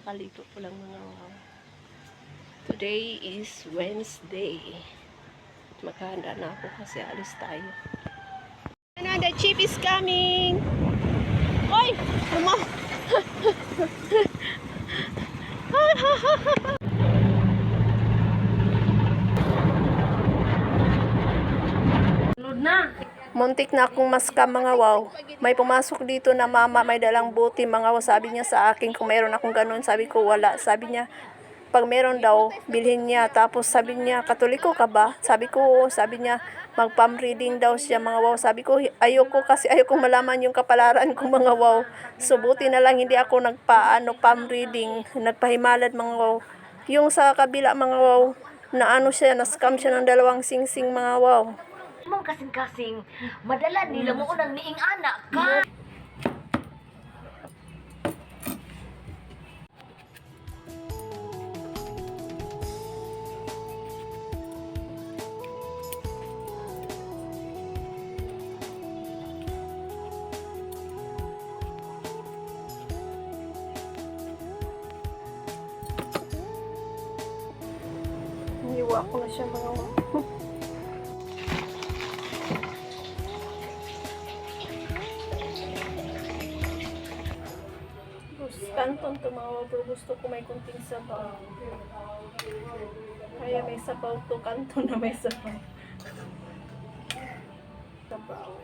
kakaligo ko lang mga wow. Today is Wednesday. Maghahanda na ako kasi alis tayo. The chief is coming! Oy! Lumo! Muntik na akong maskam mga wow. May pumasok dito na mama, may dalang buti mga wow. Sabi niya sa akin kung meron akong ganun. Sabi ko wala. Sabi niya pag meron daw, bilhin niya. Tapos sabi niya, Katoliko ka ba? Sabi ko oo. Sabi niya mag-palm reading daw siya mga wow. Sabi ko ayoko kasi ayoko malaman yung kapalaran ko mga wow. So buti na lang hindi ako palm reading. Nagpahimalad mga wow. Yung sa kabila mga wow, na ano siya, na-scam siya ng 2 singsing mga wow. Mong kasing-kasing, madala nila mo unang niing anak ka. Hiwa ko na siya mga wow. Kanton tumawa pero gusto ko may kunting sabaw. Kaya may sabaw to, kanton na may sabaw. Sabaw.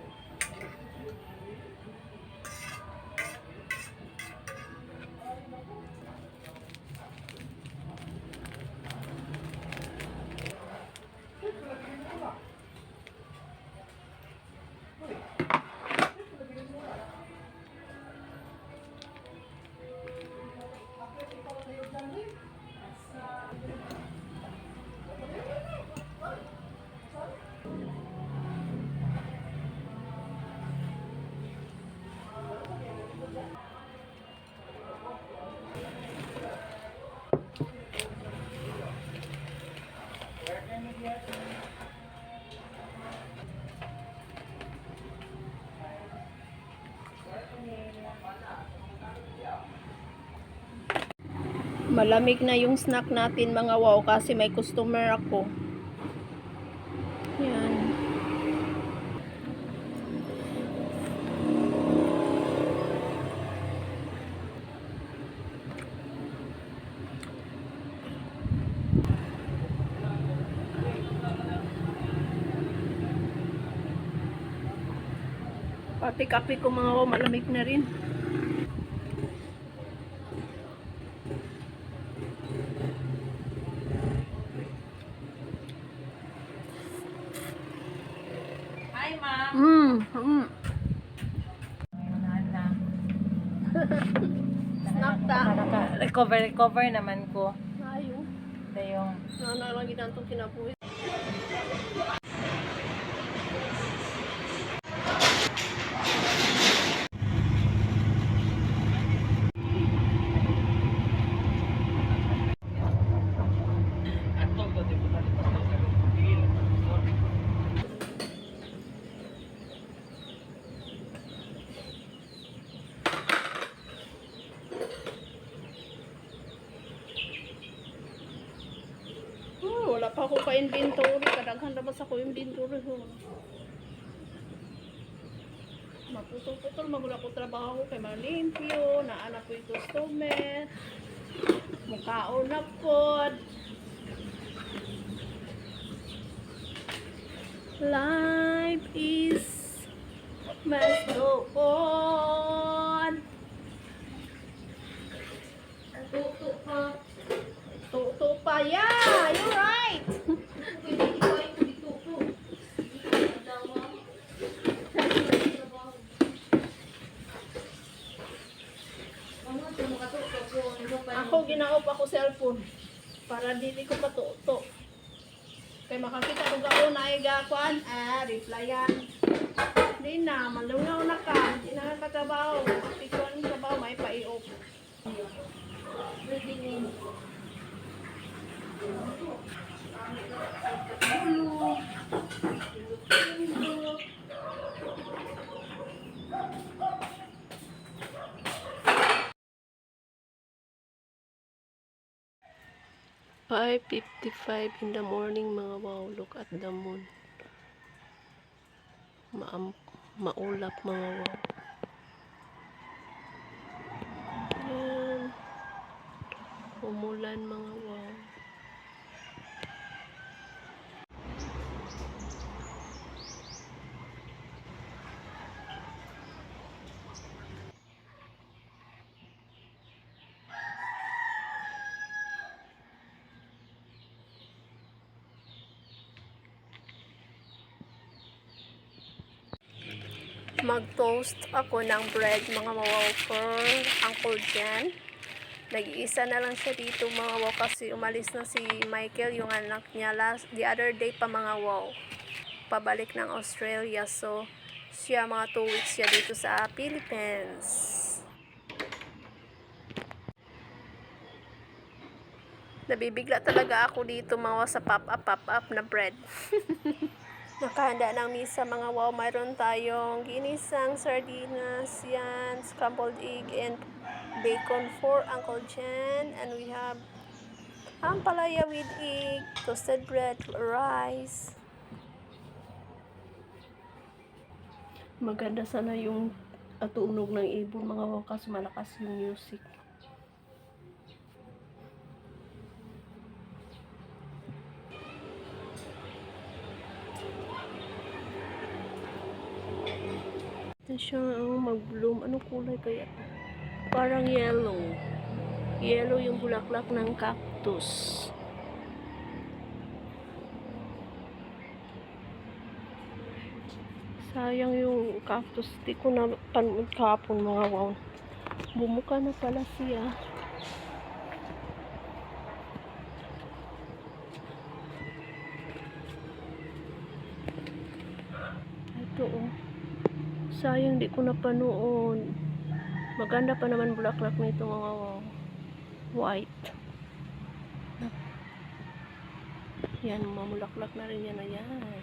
Malamig na yung snack natin mga wow kasi may customer ako. Yan. Pati kape ko mga wow, malamig na rin. Hi, ma'am. Snack ta. Recover naman ko. Ayun. Dayong Lagi na itong kinabuhi. Wala pa ako ka-inventory. Kadaghan na ba sa ko inventory? Maputol-putol. Magula ko trabaho kay malimpyo. Naana po yung customer. Mukhaon na po. Life is must go on. Tuto pa. Yeah, you're right. Ako ginaop ako cellphone para dili ko patuto. Kay makakita ko gaon na igakuan, replyan. Di na malungaw na ka, di na nakatrabaho. Pikuan ng trabaho may pa-i-off. 5:55 in the morning mga wow. Look at the moon. Maulap mga wow. Yan. Umulan mga wow. Mag-toast ako ng bread mga wow for Uncle Jen. Nag-iisa na lang siya dito mga wow kasi umalis na si Michael, yung anak niya the other day pa mga wow. Pabalik ng Australia. So, siya mga 2 weeks siya dito sa Philippines. Nabibigla talaga ako dito mga sa pop-up na bread. Nakahanda ng misa mga wow. Mayroon tayong ginisang sardinas, yan, scrambled egg, and bacon for Uncle Jen. And we have ampalaya with egg, toasted bread, rice. Maganda sana yung tunog ng ibon mga wow kasi malakas yung music. Ito siya mag-bloom. Anong kulay kaya? Parang yellow. Yellow yung bulaklak ng cactus. Sayang yung cactus. Di ko na panood kahapon mga wow. Bumuka na pala siya. Ito oh. Sayang di ko na panood. Maganda pa naman bulaklak nito mga wow. White. Yan, mamulaklak na rin yan. Ayan.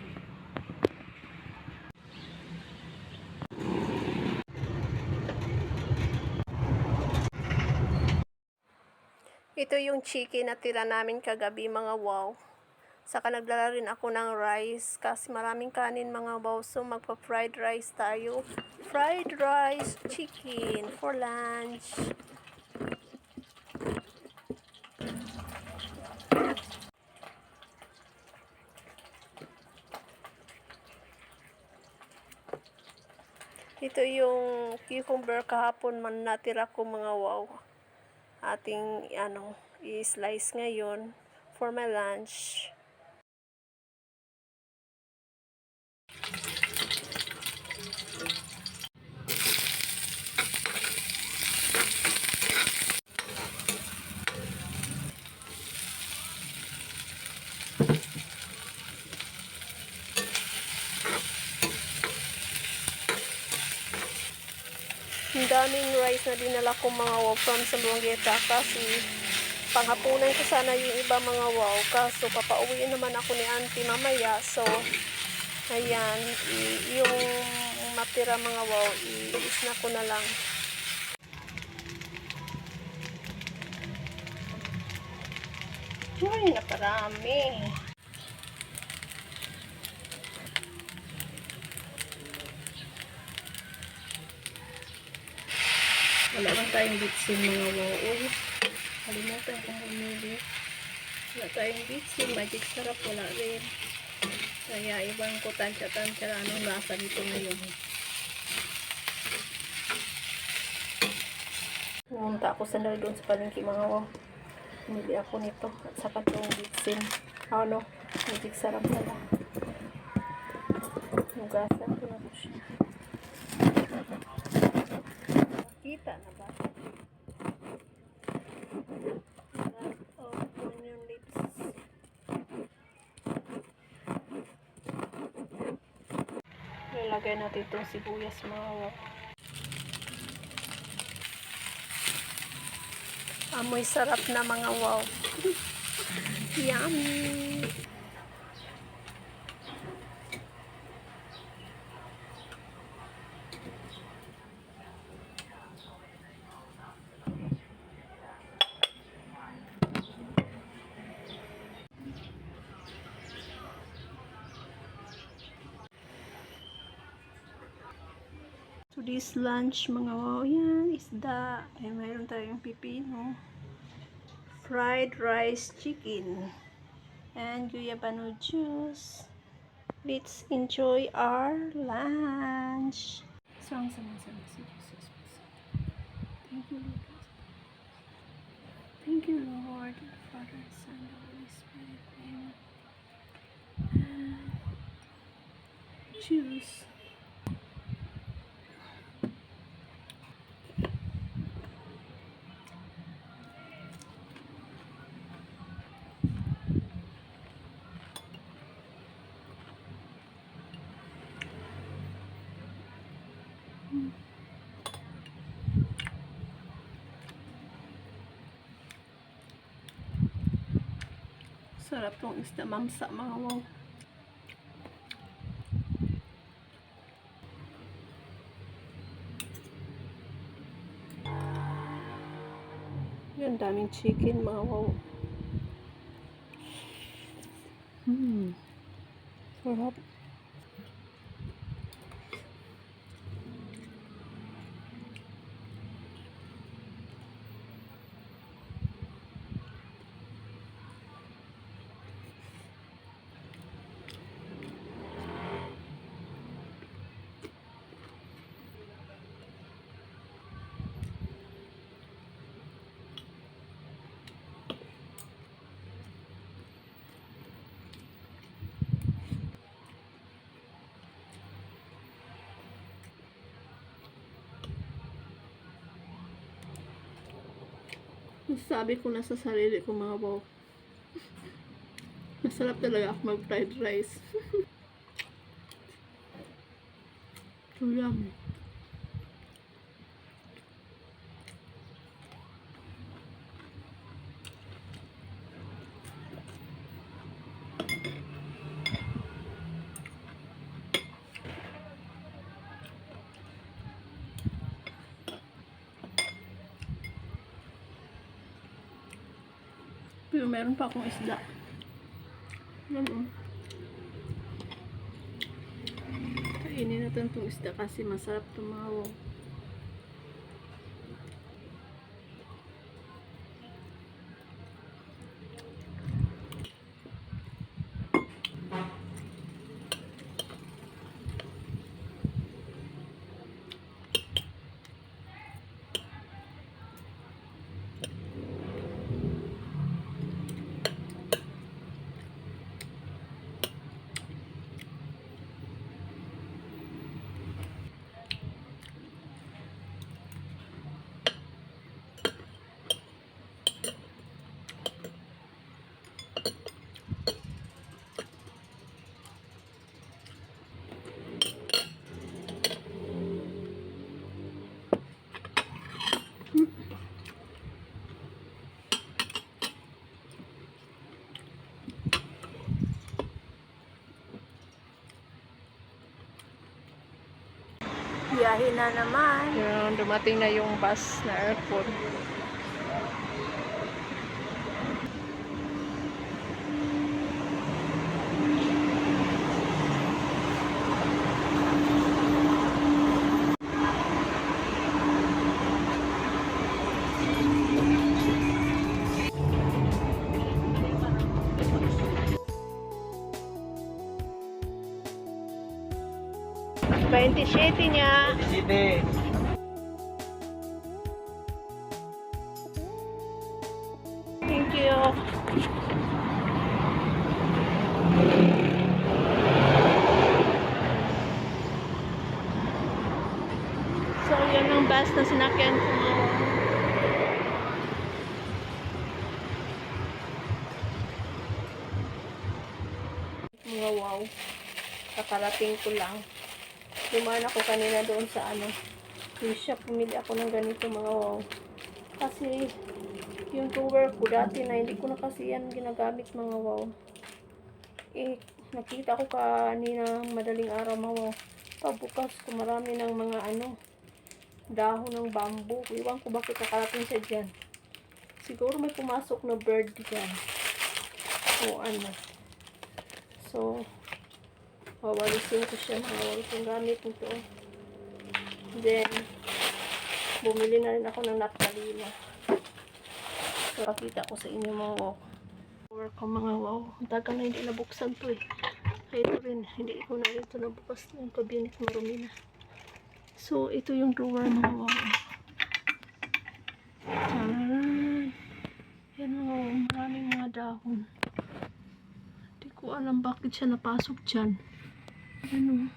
Ito yung chicken na tira namin kagabi mga wow. Saka nagdala rin ako ng rice kasi maraming kanin mga wow. So magpa-fried rice tayo. Fried rice chicken for lunch. Ito yung cucumber kahapon man natira ko mga wow. Ating i-slice ngayon for my lunch. Ang daming rice na dinala ko mga wow from Sambuangueta kasi panghapunan ko sana yung iba mga wow kaso papauwiin naman ako ni auntie mamaya. So ayan, yung matira mga wow i-isna ko na lang. Ay, nakarami. Wala lang tayong bitsin mga wow. Uy, kalimutan kong bumili. Wala tayong bitsin. Magic sarap wala rin. Kaya ibang ko tansya-tansya anong lasa dito ngayon. Pumunta ako sandali doon sa palengke mga wow. Bumili ako nito at saka itong bitsin. Ano? Magic sarap pala. Hugasan ko na po siya. Kita na ba? Oh, onion lips. Lalagay natin itong sibuyas mga wow. Amoy sarap na mga wow. Yummy! Today's lunch mga wow, yan, isda. Ay, mayroon tayong pipino. Fried rice chicken. And guyabano juice. Let's enjoy our lunch. Thank you, Lord. Thank you, Lord, Father, Son, and Holy Spirit. Amen. Juice. Sarap tong isda mamsa mga wow. Yan, daming chicken mga wow. Sarap. Sabi ko na sa sarili ko mga wow. Masarap talaga ako mag fried rice. So yummy. Pero meron pa akong isda. Yan o. Kainin natin itong isda kasi masarap tumawa. Biyahe na naman. Yan, dumating na yung bus na airport. Niya. Thank you. So, yun ang bus na sinakyan ko. Mga wow. Kakarating ko lang. Dumaan ako kanina doon sa yung shop, pumili ako ng ganito mga wow. Kasi yung tower ko dati na hindi ko na kasi yan ginagamit mga wow. Nakita ko kanina madaling araw mga wow. Pagbukas ko marami ng mga dahon ng bamboo. Iwan ko bakit nakarating siya dyan. Siguro may pumasok na bird dyan. O So, wawalisin ko siya. Wawalisin gamit nito. Then, bumili na rin ako ng naptalina. So, pakita ko sa inyo mga wow. Work ko mga wow. Ang tagal na hindi nabuksan to eh. Kaya ito rin, hindi ko na rin ito nabukas. Yung cabinet marumi na. So, ito yung drawer mga wow. Tararan. Yan mga wow, maraming mga dahon. Hindi ko alam bakit siya napasok dyan. Ano?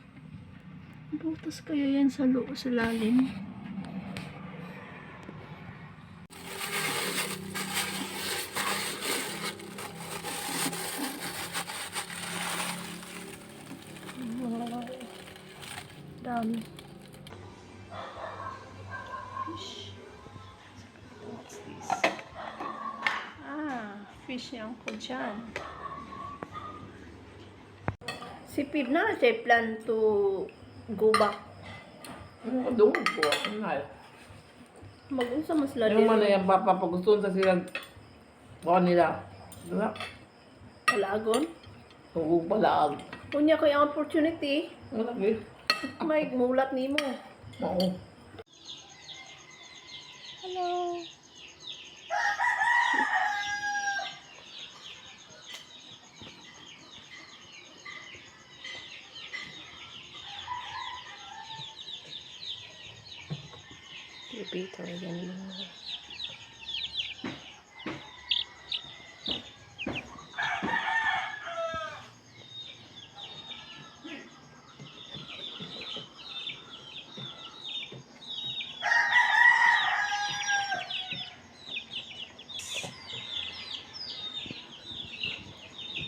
Butas kaya yan sa loob, sa lalim. Dami. Fish. What's this? Fish yan ko dyan. Si Pib na siya plan to go back. Doon po. Mag-unsa mas lalo. Yung man na yung papagustuhan sa silang buwan nila. Diba? Palagon. Tungkong palaag. Kunya ko yung opportunity. Ang lagi. May mulat nimo. Oo. Hello. Repeater yan mga.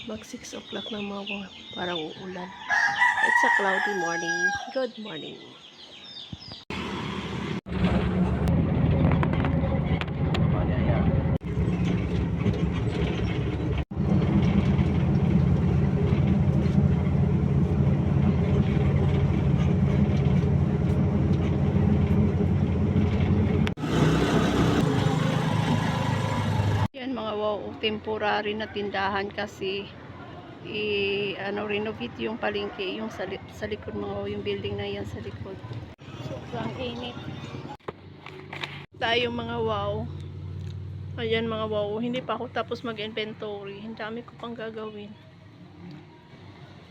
Mag 6 o'clock na mga parang uulan. It's a cloudy morning. Good morning. Yan mga wow, temporary na tindahan kasi renovate yung palengke, yung sa likod mga wow, yung building na yan sa likod. Sobrang init. Tayo mga wow. Ayan mga wow, hindi pa ako tapos mag-inventory. Ang dami ko pang gagawin.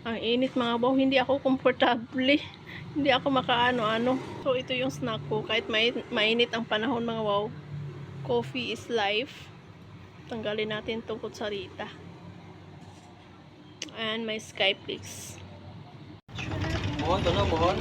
Ang init mga wow, hindi ako komportable. Hindi ako makaano-ano. So ito yung snack ko. Kahit mainit ang panahon mga wow. Coffee is life. Tanggalin natin itong kutsarita. And my Skyflix. Mohon, to no, mohon.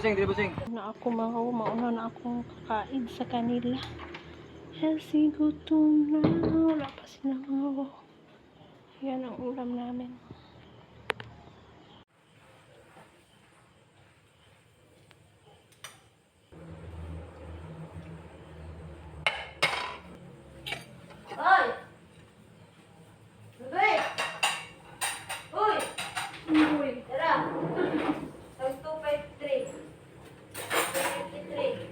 Dili busing. Na ako mga mauna na akong kakain sa kanila. Healthy gutom na. Wala pa sila mga wow. Yan ang ulam namin. Hoy! Bebe! Uy! Uy, Tara! Tag 253. 253.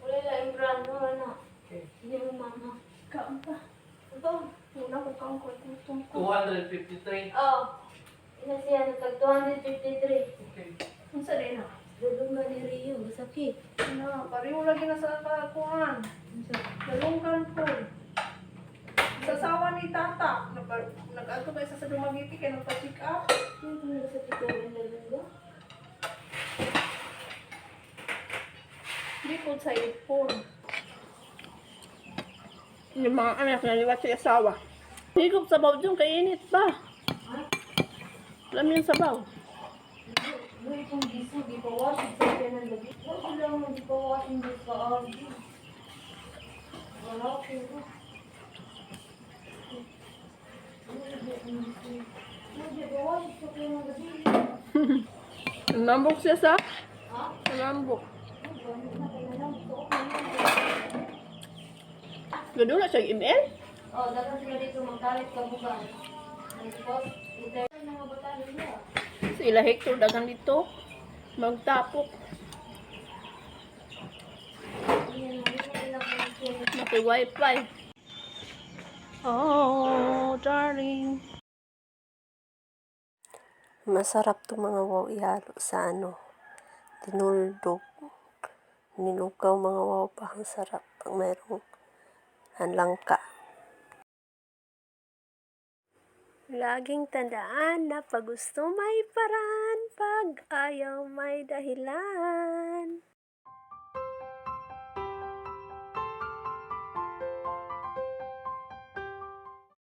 Wala lang yung brand mo, ano? Hindi mo mama. kaon pa. Ito? Una ko kaon ko. Gutom ko. 253. Oo. Ina siya, tag 253. Okay. Kung sa rin ha? Dudunggan ni Rio, masakit. Na, pariho lagi na sa kakuhan. Dalungkan ko. Sa sawa ni tata. Nag-ato kayo sa Dumagiti kaya nagpa-check up. Ano sa tito ang dalungga? Hindi po sa phone. Yung mga anak na liwat sa asawa. Higop sabaw dyan, kainit ba? Alam yung sabaw. Uy, kung gising, di pa washing sa kaya ng gabi. Wala lang mo, di pa washing di pa agi. Wala ko. gawa. Gusto ko yung gabi. Nambok siya sa? Ha? Nambok. Gamit na kayo lang. Gusto ko kayo. Gadula siya email? Oh, dapat sila dito magkalit ka bukan. Tapos, ito yung mga bataan nila. Sila Hector dagang dito. Magtapok. Maki wifi. Oh, darling. Masarap to mga wow ihalo sa tinuldok. Nilugaw mga wow pa. Ang sarap. Pag mayroong langka. Laging tandaan na pag gusto may paraan, pag ayaw may dahilan.